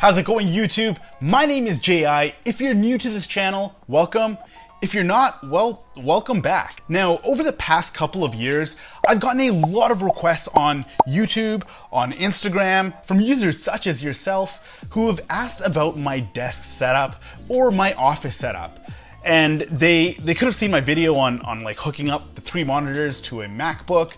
How's it going, YouTube? My name is J.I. If you're new to this channel, welcome. If you're not, well, welcome back. Now, over the past couple of years, I've gotten a lot of requests on YouTube, on Instagram, from users such as yourself who have asked about my desk setup or my office setup. And they could have seen my video on like hooking up the 3 monitors to a MacBook.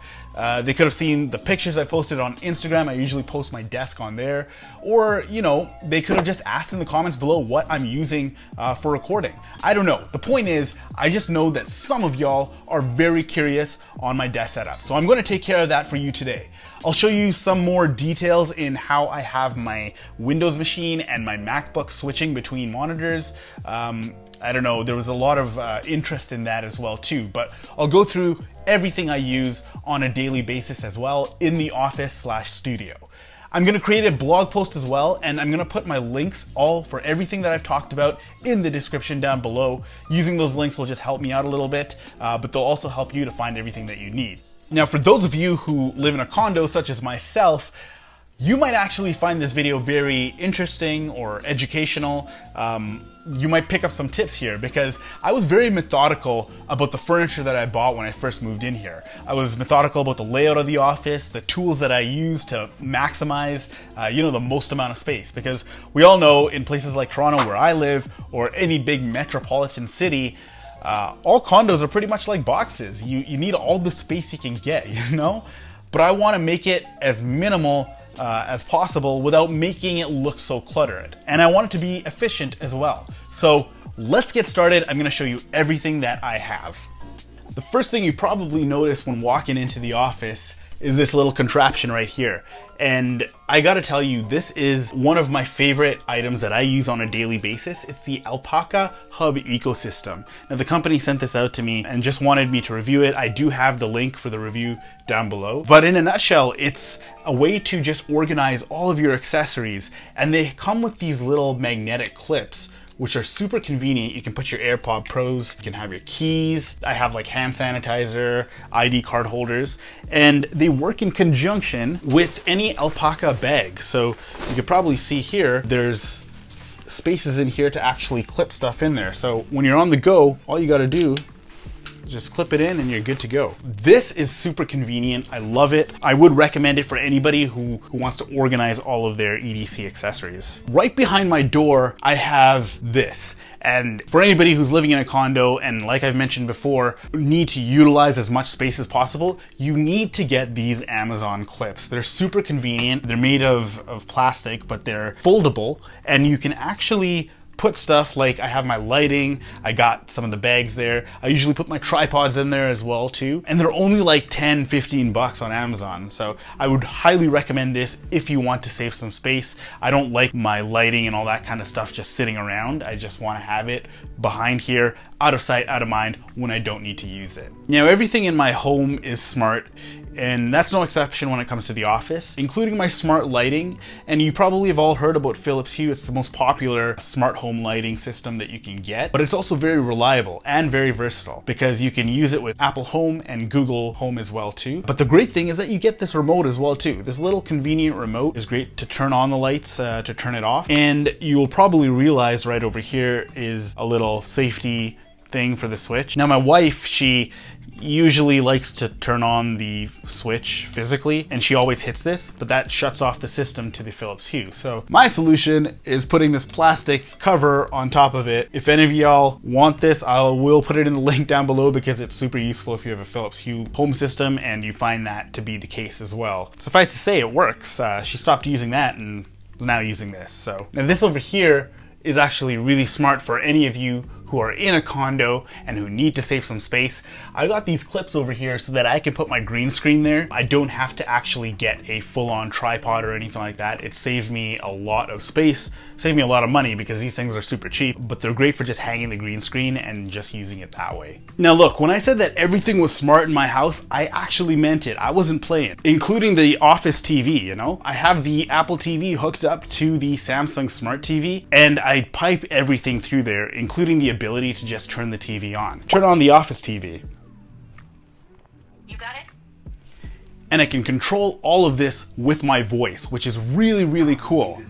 They could have seen the pictures I posted on Instagram. I usually post my desk on there. Or, you know, they could have just asked in the comments below what I'm using for recording. I don't know. The point is, I just know that some of y'all are very curious on my desk setup. So I'm going to take care of that for you today. I'll show you some more details in how I have my Windows machine and my MacBook switching between monitors. I don't know, there was a lot of interest in that as well too, but I'll go through everything I use on a daily basis as well in the office/studio. I'm gonna create a blog post as well, and I'm gonna put my links all for everything that I've talked about in the description down below. Using those links will just help me out a little bit, but they'll also help you to find everything that you need. Now, for those of you who live in a condo such as myself, you might actually find this video very interesting or educational. You might pick up some tips here because I was very methodical about the furniture that I bought when I first moved in here. I was methodical about the layout of the office, the tools that I use to maximize, the most amount of space. Because we all know in places like Toronto where I live or any big metropolitan city, all condos are pretty much like boxes. You need all the space you can get, you know? But I want to make it as minimal as possible without making it look so cluttered. And I want it to be efficient as well. So let's get started. I'm going to show you everything that I have. The first thing you probably notice when walking into the office is this little contraption right here. And I gotta tell you, this is one of my favorite items that I use on a daily basis. It's the ALPAKA Hub Ecosystem. Now, the company sent this out to me and just wanted me to review it. I do have the link for the review down below. But in a nutshell, it's a way to just organize all of your accessories. And they come with these little magnetic clips, which are super convenient. You can put your AirPod Pros, you can have your keys. I have like hand sanitizer, ID card holders, and they work in conjunction with any alpaca bag. So you can probably see here, there's spaces in here to actually clip stuff in there. So when you're on the go, all you gotta do, just clip it in and you're good to go. This is super convenient. I love it. I would recommend it for anybody who wants to organize all of their EDC accessories. Right behind my door, I have this. And for anybody who's living in a condo and, like I've mentioned before, need to utilize as much space as possible, you need to get these Amazon clips. They're super convenient. They're made of plastic, but they're foldable, and you can actually put stuff like, I have my lighting, I got some of the bags there. I usually put my tripods in there as well too. And they're only like 10, 15 bucks on Amazon. So I would highly recommend this if you want to save some space. I don't like my lighting and all that kind of stuff just sitting around. I just want to have it behind here, out of sight, out of mind when I don't need to use it. Now, everything in my home is smart, and that's no exception when it comes to the office, including my smart lighting. And you probably have all heard about Philips Hue. It's the most popular smart home lighting system that you can get, but it's also very reliable and very versatile because you can use it with Apple Home and Google Home as well too. But the great thing is that you get this remote as well too. This little convenient remote is great to turn on the lights, to turn it off. And you'll probably realize right over here is a little safety thing for the switch. Now, my wife, she usually likes to turn on the switch physically, and she always hits this, but that shuts off the system to the Philips Hue. So my solution is putting this plastic cover on top of it. If any of y'all want this, I will put it in the link down below because it's super useful if you have a Philips Hue home system and you find that to be the case as well. Suffice to say, it works. She stopped using that and is now using this. So now this over here is actually really smart for any of you who are in a condo and who need to save some space. I got these clips over here so that I can put my green screen there. I don't have to actually get a full-on tripod or anything like that. It saves me a lot of space, saved me a lot of money because these things are super cheap, but they're great for just hanging the green screen and just using it that way. Now look, when I said that everything was smart in my house, I actually meant it. I wasn't playing, including the office TV, you know? I have the Apple TV hooked up to the Samsung Smart TV, and I pipe everything through there, including the ability to just turn the TV on. Turn on the office TV. You got it? And I can control all of this with my voice, which is really, really cool.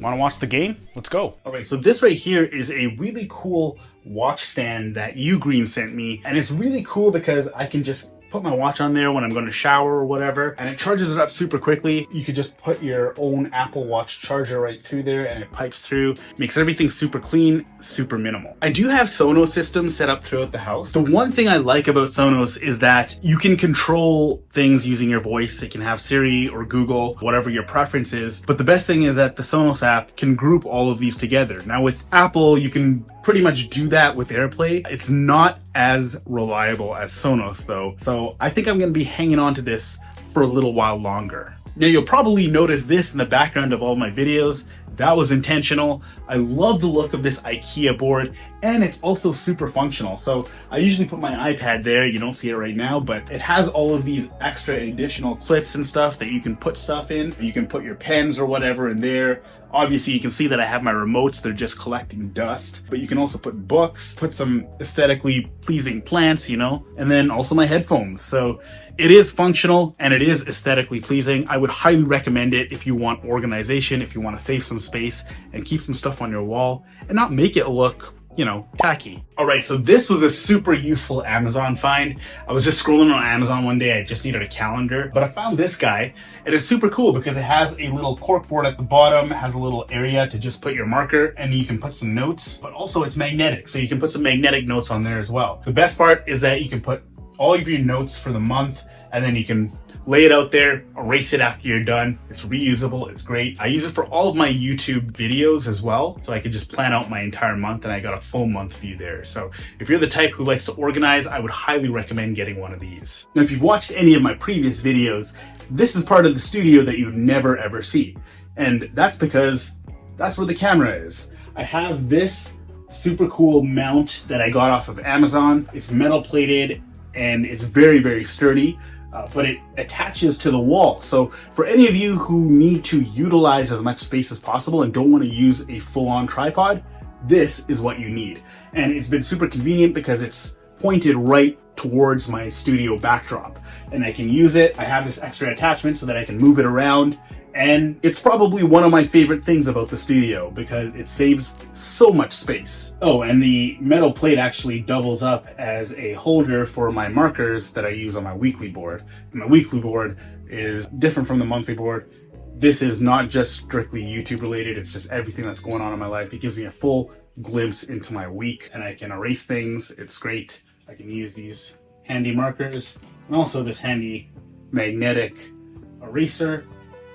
Want to watch the game? Let's go. All right, so this right here is a really cool watch stand that Ugreen sent me. And it's really cool because I can just put my watch on there when I'm going to shower or whatever, and it charges it up super quickly. You could just put your own Apple Watch charger right through there and it pipes through, makes everything super clean, super minimal. I do have Sonos systems set up throughout the house. The one thing I like about Sonos is that you can control things using your voice. It can have Siri or Google, whatever your preference is. But the best thing is that the Sonos app can group all of these together. Now with Apple, you can pretty much do that with AirPlay. It's not as reliable as Sonos though. So I think I'm going to be hanging on to this for a little while longer. Now you'll probably notice this in the background of all my videos. That was intentional. I love the look of this IKEA board, and it's also super functional. So I usually put my iPad there. You don't see it right now, but it has all of these extra additional clips and stuff that you can put stuff in. You can put your pens or whatever in there. Obviously you can see that I have my remotes. They're just collecting dust, but you can also put books, put some aesthetically pleasing plants, you know, and then also my headphones. So it is functional and it is aesthetically pleasing. I would highly recommend it if you want organization, if you want to save some space and keep some stuff on your wall and not make it look, you know, tacky. All right, so this was a super useful Amazon find. I was just scrolling on Amazon one day. I just needed a calendar, but I found this guy. It is super cool because it has a little corkboard at the bottom, has a little area to just put your marker, and you can put some notes, but also it's magnetic. So you can put some magnetic notes on there as well. The best part is that you can put all of your notes for the month, and then you can lay it out there, erase it after you're done. It's reusable, it's great. I use it for all of my YouTube videos as well, so I could just plan out my entire month and I got a full month view there. So if you're the type who likes to organize, I would highly recommend getting one of these. Now, if you've watched any of my previous videos, this is part of the studio that you never ever see. And that's because that's where the camera is. I have this super cool mount that I got off of Amazon. It's metal plated and it's very, very sturdy. But it attaches to the wall. So for any of you who need to utilize as much space as possible and don't want to use a full-on tripod, this is what you need. And it's been super convenient because it's pointed right towards my studio backdrop. And I can use it. I have this extra attachment so that I can move it around. And it's probably one of my favorite things about the studio because it saves so much space. Oh, and the metal plate actually doubles up as a holder for my markers that I use on my weekly board. And my weekly board is different from the monthly board. This is not just strictly YouTube related, it's just everything that's going on in my life. It gives me a full glimpse into my week and I can erase things. It's great. I can use these handy markers and also this handy magnetic eraser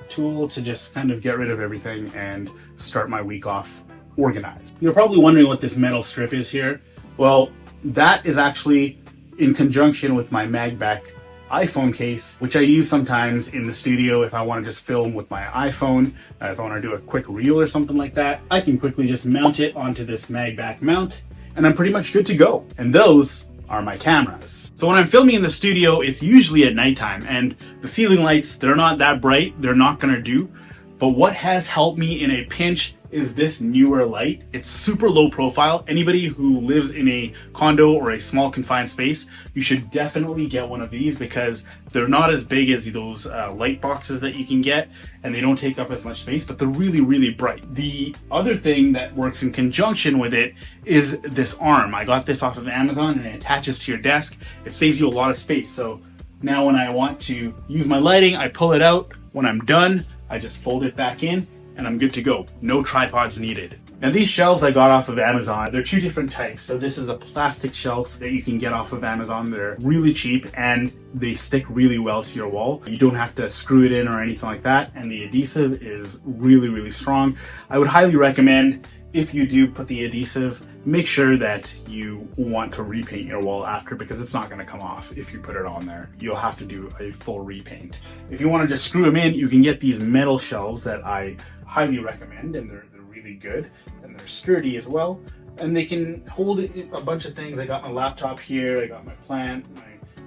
tool to just kind of get rid of everything and start my week off organized. You're probably wondering what this metal strip is here. Well, that is actually in conjunction with my MagBak iPhone case, which I use sometimes in the studio if I want to just film with my iPhone. If I want to do a quick reel or something like that, I can quickly just mount it onto this MagBak mount and I'm pretty much good to go. And those are my cameras. So when I'm filming in the studio, it's usually at nighttime and the ceiling lights, they're not that bright. They're not gonna do. But what has helped me in a pinch is this newer light. It's super low profile. Anybody who lives in a condo or a small confined space, you should definitely get one of these because they're not as big as those light boxes that you can get and they don't take up as much space, but they're really, really bright. The other thing that works in conjunction with it is this arm. I got this off of Amazon and it attaches to your desk. It saves you a lot of space. So now when I want to use my lighting, I pull it out. When I'm done, I just fold it back in and I'm good to go. No tripods needed. Now these shelves I got off of Amazon, they're two different types. So this is a plastic shelf that you can get off of Amazon. They're really cheap and they stick really well to your wall. You don't have to screw it in or anything like that. And the adhesive is really, really strong. I would highly recommend if you do put the adhesive, make sure that you want to repaint your wall after because it's not going to come off if you put it on there. You'll have to do a full repaint. If you want to just screw them in, you can get these metal shelves that I highly recommend and they're really good and they're sturdy as well. And they can hold a bunch of things. I got my laptop here, I got my plant,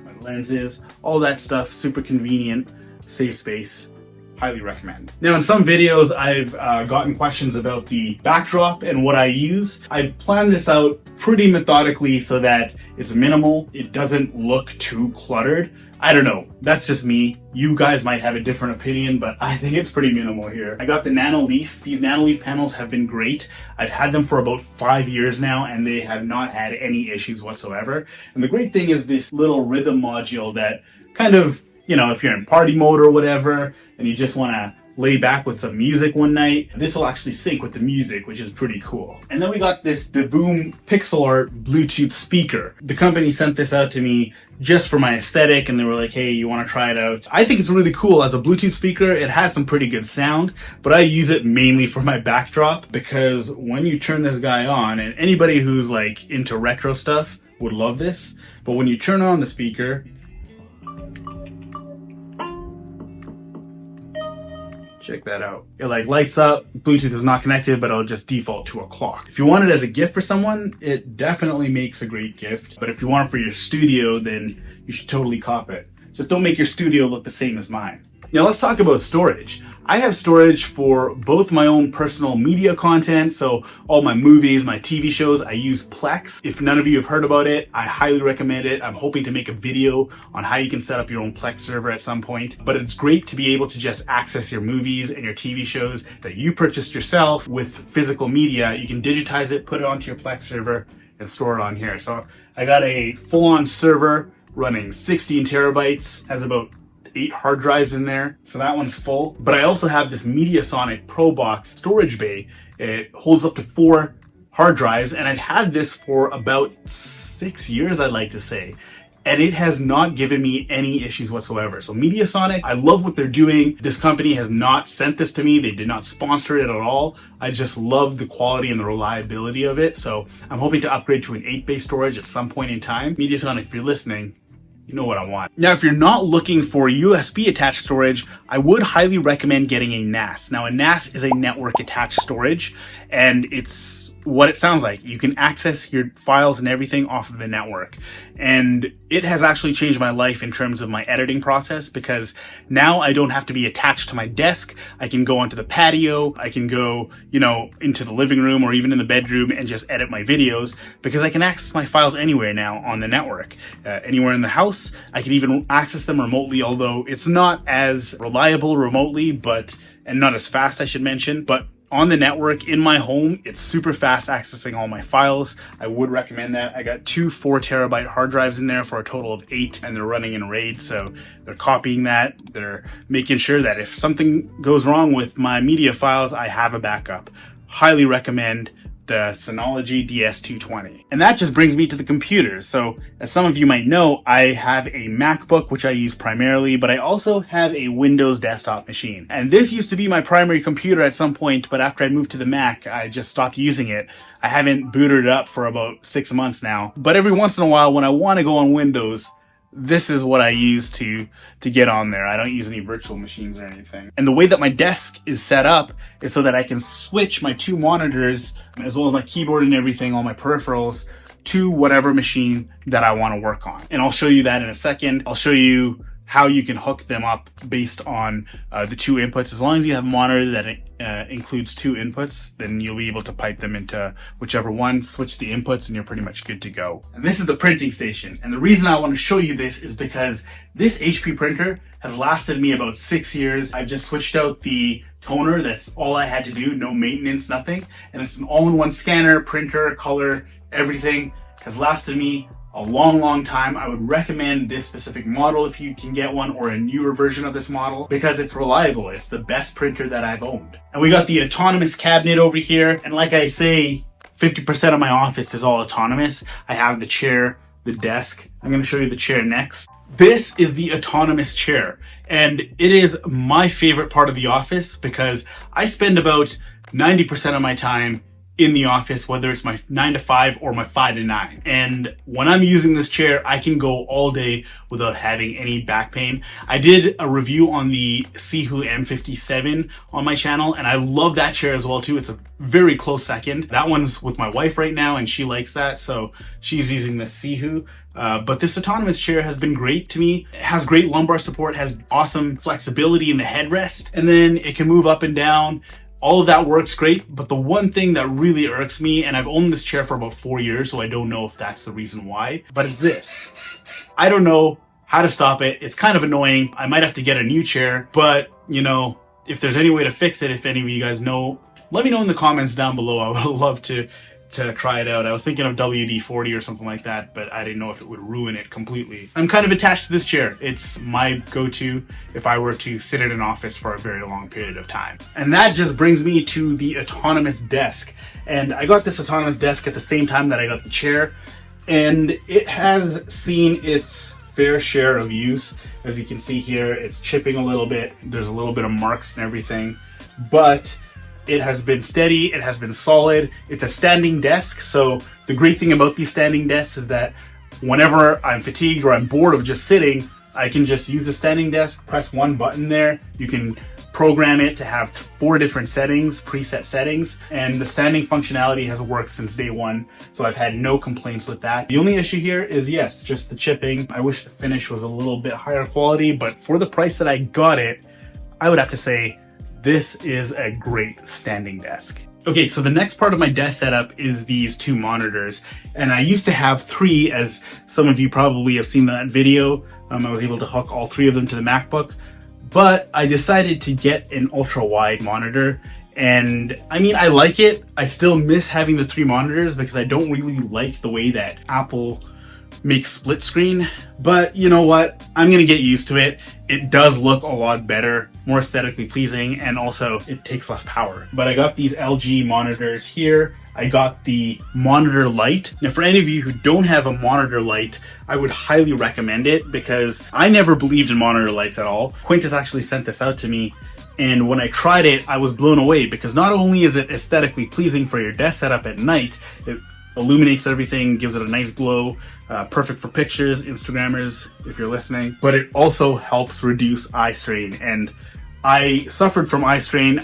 my lenses, all that stuff, super convenient, save space. Highly recommend. Now in some videos I've gotten questions about the backdrop and what I use. I've planned this out pretty methodically so that it's minimal. It doesn't look too cluttered. I don't know. That's just me. You guys might have a different opinion, but I think it's pretty minimal here. I got the Nanoleaf. These Nanoleaf panels have been great. I've had them for about 5 years now, and they have not had any issues whatsoever. And the great thing is this little rhythm module that kind of, you know, if you're in party mode or whatever, and you just want to lay back with some music one night, this will actually sync with the music, which is pretty cool. And then we got this Divoom pixel art Bluetooth speaker. The company sent this out to me just for my aesthetic, and they were like, hey, you want to try it out? I think it's really cool as a Bluetooth speaker. It has some pretty good sound, but I use it mainly for my backdrop, because when you turn this guy on, and anybody who's like into retro stuff would love this, but when you turn on the speaker, check that out. It like lights up. Bluetooth is not connected, but it'll just default to a clock. If you want it as a gift for someone, it definitely makes a great gift. But if you want it for your studio, then you should totally cop it. Just don't make your studio look the same as mine. Now let's talk about storage. I have storage for both my own personal media content, so all my movies, my TV shows. I use Plex. If none of you have heard about it, I highly recommend it. I'm hoping to make a video on how you can set up your own Plex server at some point. But it's great to be able to just access your movies and your TV shows that you purchased yourself with physical media. You can digitize it, put it onto your Plex server, and store it on here. So I got a full-on server running 16 terabytes, has about 8 hard drives in there, so that one's full. But I also have this MediaSonic ProBox storage bay. It holds up to 4 hard drives, and I've had this for about 6 years, I'd like to say, and it has not given me any issues whatsoever. So MediaSonic, I love what they're doing. This company has not sent this to me. They did not sponsor it at all. I just love the quality and the reliability of it. So I'm hoping to upgrade to an 8 bay storage at some point in time. MediaSonic, if you're listening, you know what I want. Now, if you're not looking for USB attached storage, I would highly recommend getting a NAS. Now, a NAS is a network attached storage, and it's what it sounds like. You can access your files and everything off of the network. And it has actually changed my life in terms of my editing process, because now I don't have to be attached to my desk. I can go onto the patio. I can go, you know, into the living room or even in the bedroom and just edit my videos, because I can access my files anywhere now on the network. Anywhere in the house. I can even access them remotely, although it's not as reliable remotely, and not as fast, I should mention, but on the network in my home, it's super fast accessing all my files. I would recommend that. I got 2 4 terabyte hard drives in there for a total of 8, and they're running in RAID. So they're copying that. They're making sure that if something goes wrong with my media files, I have a backup. Highly recommend the Synology DS220. And that just brings me to the computer. So as some of you might know, I have a MacBook, which I use primarily, but I also have a Windows desktop machine. And this used to be my primary computer at some point, but after I moved to the Mac, I just stopped using it. I haven't booted it up for about 6 months now. But every once in a while, when I want to go on Windows, this is what I use to get on there. I don't use any virtual machines or anything. And the way that my desk is set up is so that I can switch my 2 monitors, as well as my keyboard and everything, all my peripherals, to whatever machine that I want to work on. And I'll show you that in a second. I'll show you how you can hook them up based on the 2 inputs. As long as you have a monitor that includes 2 inputs, then you'll be able to pipe them into whichever one, switch the inputs, and you're pretty much good to go. And this is the printing station. And the reason I want to show you this is because this HP printer has lasted me about 6 years. I've just switched out the toner. That's all I had to do. No maintenance, nothing. And it's an all-in-one scanner, printer, color, everything. Has lasted me a long time. I would recommend this specific model if you can get one, or a newer version of this model, because it's reliable. It's the best printer that I've owned. And we got the autonomous cabinet over here. And like I say, 50% of my office is all autonomous. I have the chair, the desk. I'm going to show you the chair next. This is the autonomous chair, and it is my favorite part of the office because I spend about 90% of my time in the office, whether it's my 9 to 5 or my 5 to 9. And when I'm using this chair, I can go all day without having any back pain. I did a review on the Sihu M57 on my channel, and I love that chair as well too. It's a very close second. That one's with my wife right now, and she likes that, so she's using the Sihu. But this autonomous chair has been great to me. It has great lumbar support, has awesome flexibility in the headrest, and then it can move up and down. All of that works great, but the one thing that really irks me, and I've owned this chair for about 4 years, so I don't know if that's the reason why, but it's this. I don't know how to stop it. It's kind of annoying. I might have to get a new chair, but you know, if there's any way to fix it, if any of you guys know, let me know in the comments down below. I would love to try it out. I was thinking of WD-40 or something like that, but I didn't know if it would ruin it completely. I'm kind of attached to this chair. It's my go-to if I were to sit in an office for a very long period of time. And that just brings me to the autonomous desk. And I got this autonomous desk at the same time that I got the chair, and it has seen its fair share of use. As you can see here, it's chipping a little bit. There's a little bit of marks and everything, but it has been steady, it has been solid. It's a standing desk, so the great thing about these standing desks is that whenever I'm fatigued or I'm bored of just sitting, I can just use the standing desk, press one button there. You can program it to have 4 different settings, preset settings, and the standing functionality has worked since day one, so I've had no complaints with that. The only issue here is, yes, just the chipping. I wish the finish was a little bit higher quality, but for the price that I got it, I would have to say this is a great standing desk. Okay, so the next part of my desk setup is these 2 monitors, and I used to have 3, as some of you probably have seen that video. I was able to hook all 3 of them to the MacBook, but I decided to get an ultra-wide monitor, and I mean, I like it. I still miss having the 3 monitors because I don't really like the way that Apple makes split screen, but you know what? I'm gonna get used to it. It does look a lot better, more aesthetically pleasing, and also it takes less power. But I got these LG monitors here. I got the monitor light. Now for any of you who don't have a monitor light, I would highly recommend it because I never believed in monitor lights at all. Quntis actually sent this out to me, and when I tried it, I was blown away because not only is it aesthetically pleasing for your desk setup at night, it illuminates everything, gives it a nice glow, perfect for pictures, Instagrammers, if you're listening, but it also helps reduce eye strain. And I suffered from eye strain.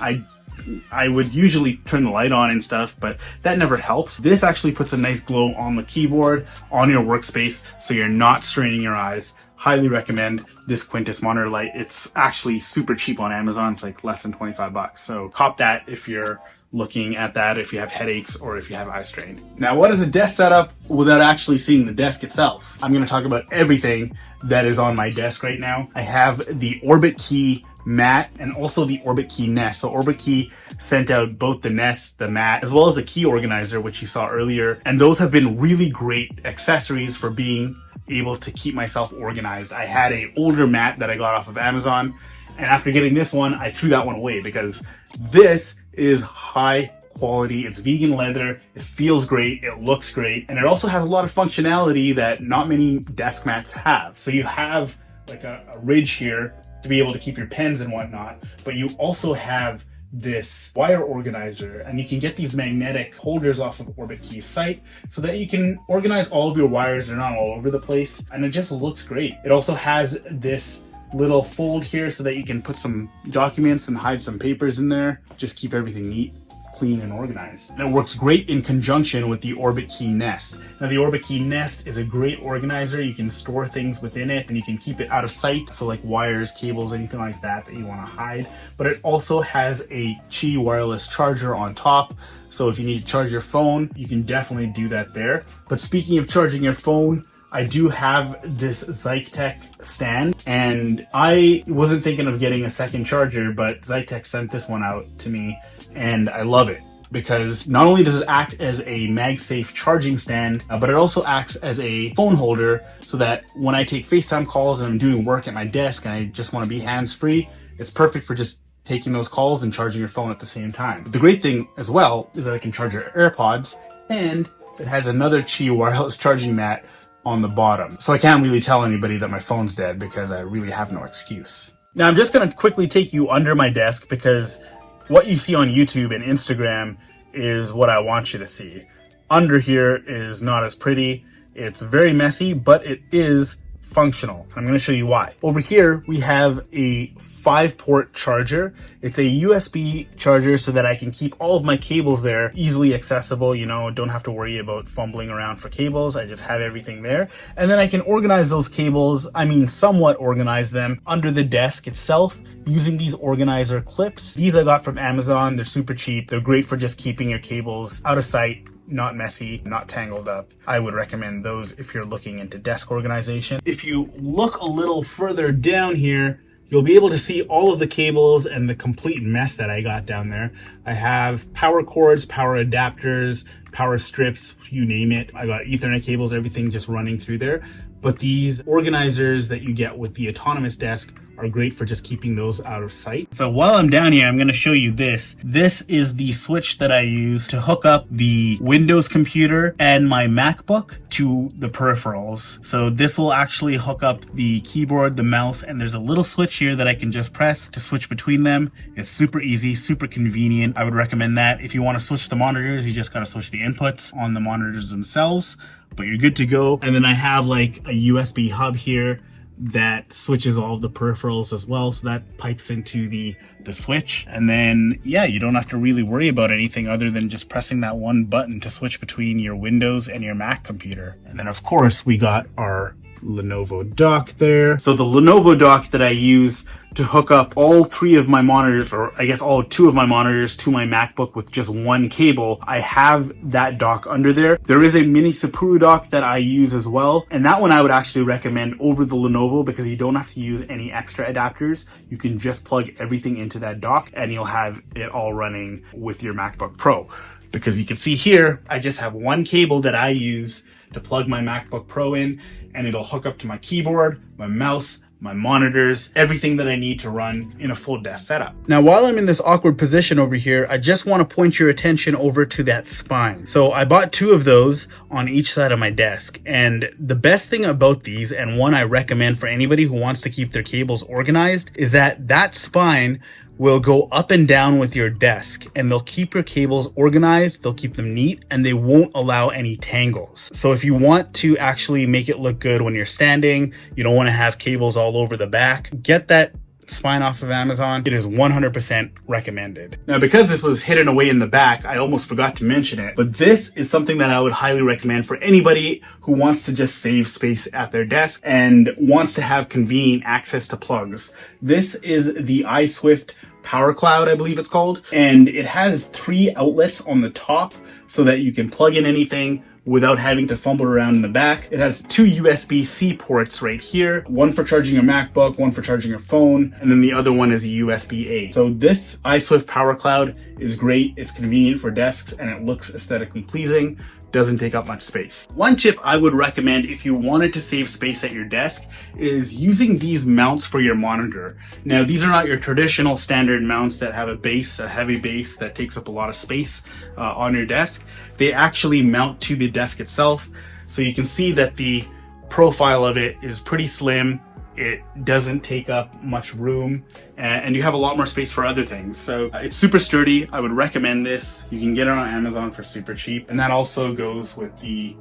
I would usually turn the light on and stuff, but that never helped. This actually puts a nice glow on the keyboard, on your workspace, so you're not straining your eyes. Highly recommend this Quntis monitor light. It's actually super cheap on Amazon. It's like less than 25 bucks. So cop that if you're looking at that, if you have headaches or if you have eye strain. Now, what is a desk setup without actually seeing the desk itself? I'm going to talk about everything that is on my desk right now. I have the OrbitKey Mat and also the OrbitKey Nest. So OrbitKey sent out both the Nest, the Mat, as well as the key organizer, which you saw earlier. And those have been really great accessories for being able to keep myself organized. I had an older mat that I got off of Amazon, and after getting this one, I threw that one away because this is high quality. It's vegan leather. It feels great. It looks great. And it also has a lot of functionality that not many desk mats have. So you have like a ridge here to be able to keep your pens and whatnot, but you also have this wire organizer, and you can get these magnetic holders off of OrbitKey's site so that you can organize all of your wires. They're not all over the place, and it just looks great. It also has this little fold here so that you can put some documents and hide some papers in there. Just keep everything neat, clean, and organized. And it works great in conjunction with the OrbitKey Nest. Now the OrbitKey Nest is a great organizer. You can store things within it and you can keep it out of sight. So like wires, cables, anything like that you want to hide. But it also has a Qi wireless charger on top. So if you need to charge your phone, you can definitely do that there. But speaking of charging your phone, I do have this Zike stand, and I wasn't thinking of getting a second charger, but Zike sent this one out to me, and I love it because not only does it act as a MagSafe charging stand, but it also acts as a phone holder so that when I take FaceTime calls and I'm doing work at my desk and I just want to be hands-free, it's perfect for just taking those calls and charging your phone at the same time. But the great thing as well is that I can charge your AirPods, and it has another Qi wireless charging mat on the bottom. So I can't really tell anybody that my phone's dead because I really have no excuse. Now I'm just going to quickly take you under my desk because what you see on YouTube and Instagram is what I want you to see. Under here is not as pretty. It's very messy, but it is functional. I'm going to show you why. Over here, we have a 5-port charger. It's a USB charger so that I can keep all of my cables there easily accessible. You know, don't have to worry about fumbling around for cables. I just have everything there. And then I can organize those cables, somewhat organize them under the desk itself using these organizer clips. These I got from Amazon. They're super cheap. They're great for just keeping your cables out of sight, not messy, not tangled up. I would recommend those if you're looking into desk organization. If you look a little further down here, you'll be able to see all of the cables and the complete mess that I got down there. I have power cords, power adapters, power strips, you name it. I got Ethernet cables, everything just running through there. But these organizers that you get with the autonomous desk are great for just keeping those out of sight. So while I'm down here, I'm going to show you this. This is the switch that I use to hook up the Windows computer and my MacBook to the peripherals. So this will actually hook up the keyboard, the mouse, and there's a little switch here that I can just press to switch between them. It's super easy, super convenient. I would recommend that. If you want to switch the monitors, you just got to switch the inputs on the monitors themselves, but you're good to go. And then I have like a USB hub here that switches all of the peripherals as well. So that pipes into the switch. And then, yeah, you don't have to really worry about anything other than just pressing that one button to switch between your Windows and your Mac computer. And then of course we got our Lenovo dock there. So the Lenovo dock that I use to hook up all three of my monitors, or I guess all two of my monitors to my MacBook with just one cable, I have that dock under there. There is a Minisopuru dock that I use as well, and that one I would actually recommend over the Lenovo because you don't have to use any extra adapters. You can just plug everything into that dock and you'll have it all running with your MacBook Pro. Because you can see here, I just have one cable that I use to plug my MacBook Pro in, and it'll hook up to my keyboard, my mouse, my monitors, everything that I need to run in a full desk setup. Now, while I'm in this awkward position over here, I just want to point your attention over to that spine. So I bought two of those on each side of my desk. And the best thing about these, and one I recommend for anybody who wants to keep their cables organized, is that that spine will go up and down with your desk, and they'll keep your cables organized, they'll keep them neat, and they won't allow any tangles. So if you want to actually make it look good when you're standing, you don't want to have cables all over the back, get that spine off of Amazon. It is 100% recommended. Now, because this was hidden away in the back, I almost forgot to mention it, but this is something that I would highly recommend for anybody who wants to just save space at their desk and wants to have convenient access to plugs. This is the iSwift PowerCloud, I believe it's called, and it has 3 outlets on the top so that you can plug in anything without having to fumble around in the back. It has 2 USB-C ports right here, one for charging your MacBook, one for charging your phone, and then the other one is a USB-A. So this iSwift PowerCloud is great, it's convenient for desks, and it looks aesthetically pleasing. Doesn't take up much space. One tip I would recommend if you wanted to save space at your desk is using these mounts for your monitor. Now, these are not your traditional standard mounts that have a base, a heavy base that takes up a lot of space on your desk. They actually mount to the desk itself. So you can see that the profile of it is pretty slim. It doesn't take up much room, and you have a lot more space for other things. So it's super sturdy. I would recommend this. You can get it on Amazon for super cheap. And that also goes with the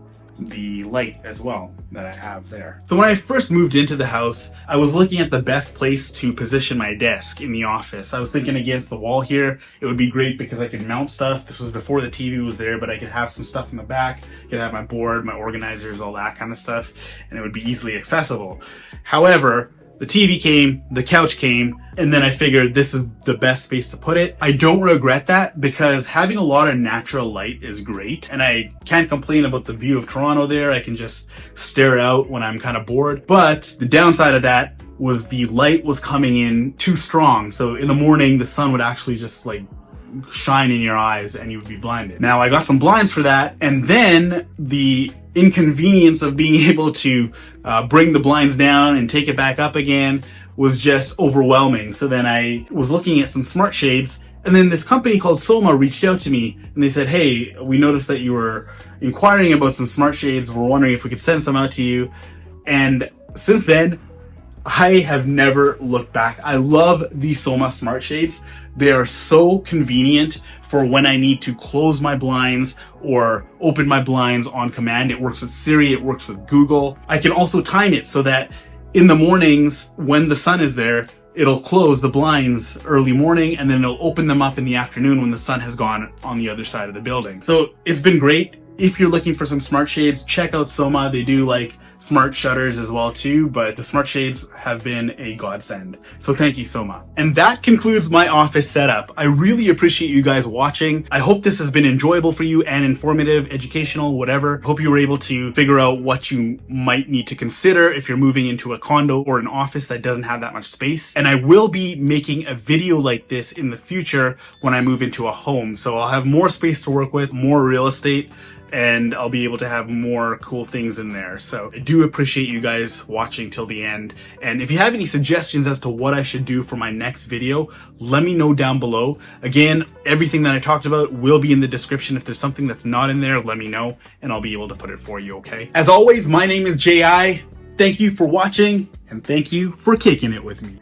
light as well that I have there. So when I first moved into the house, I was looking at the best place to position my desk in the office. I was thinking against the wall here. It would be great because I could mount stuff. This was before the TV was there, but I could have some stuff in the back. I could have my board, my organizers, all that kind of stuff, and it would be easily accessible. However, the TV came, the couch came, and then I figured this is the best space to put it. I don't regret that because having a lot of natural light is great, and I can't complain about the view of Toronto there. I can just stare out when I'm kind of bored. But the downside of that was the light was coming in too strong. So in the morning, the sun would actually just like shine in your eyes and you would be blinded. Now, I got some blinds for that, and then the inconvenience of being able to bring the blinds down and take it back up again was just overwhelming. So then I was looking at some smart shades, and then this company called SOMA reached out to me and they said, hey, we noticed that you were inquiring about some smart shades. We're wondering if we could send some out to you. And since then, I have never looked back. I love the SOMA smart shades. They are so convenient for when I need to close my blinds or open my blinds on command. It works with Siri, it works with Google. I can also time it so that in the mornings when the sun is there, it'll close the blinds early morning and then it'll open them up in the afternoon when the sun has gone on the other side of the building. So it's been great. If you're looking for some smart shades, check out SOMA. They do like smart shutters as well too, but the smart shades have been a godsend. So thank you, SOMA. And that concludes my office setup. I really appreciate you guys watching. I hope this has been enjoyable for you and informative, educational, whatever. Hope you were able to figure out what you might need to consider if you're moving into a condo or an office that doesn't have that much space. And I will be making a video like this in the future when I move into a home. So I'll have more space to work with, more real estate, and I'll be able to have more cool things in there. So I do appreciate you guys watching till the end. And if you have any suggestions as to what I should do for my next video, let me know down below. Again, everything that I talked about will be in the description. If there's something that's not in there, let me know and I'll be able to put it for you, okay? As always, my name is J.I. Thank you for watching and thank you for kicking it with me.